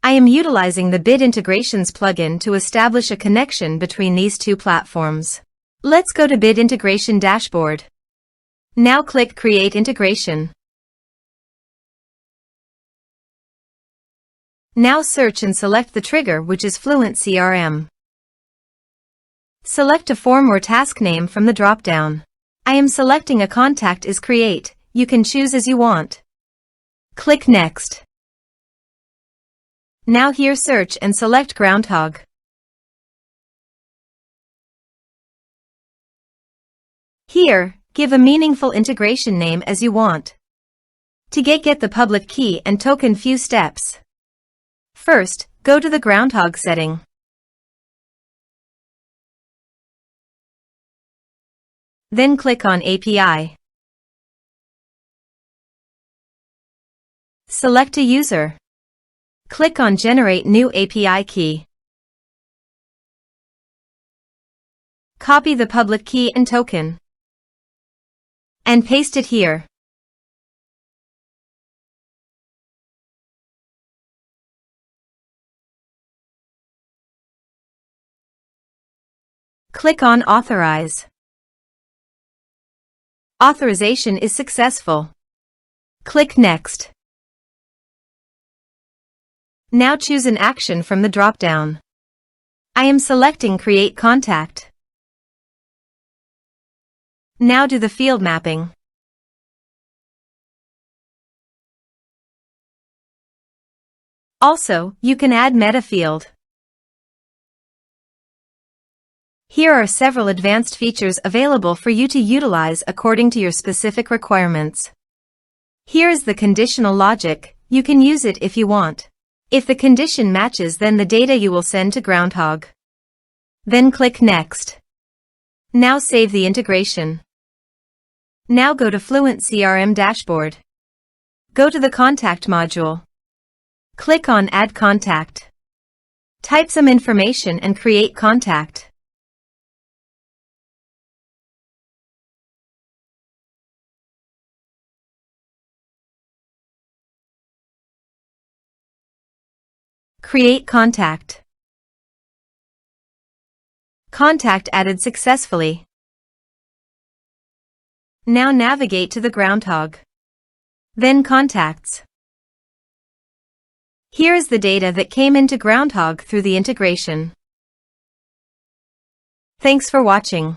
I am utilizing the Bit Integrations plugin to establish a connection between these two platforms. Let's go to Bit Integration Dashboard. Now click Create Integration. Now search and select the trigger, which is FluentCRM. Select a form or task name from the drop-down. I am selecting a contact is Create. You can choose as you want. Click Next. Now here search and select Groundhogg. Here, give a meaningful integration name as you want. To get the public key and token, few steps. First, go to the Groundhogg setting. Then click on API. Select a user. Click on Generate New API Key. Copy the public key and token and paste it here. Click on Authorize. Authorization is successful. Click Next. Now choose an action from the drop-down. I am selecting Create Contact. Now do the field mapping. Also, you can add meta field. Here are several advanced features available for you to utilize according to your specific requirements. Here is the conditional logic. You can use it if you want. If the condition matches, then the data you will send to Groundhogg. Then click Next. Now save the integration. Now go to FluentCRM Dashboard. Go to the Contact module. Click on Add Contact. Type some information and create contact. Create contact. Contact added successfully. Now navigate to the Groundhogg. Then Contacts. Here is the data that came into Groundhogg through the integration. Thanks for watching.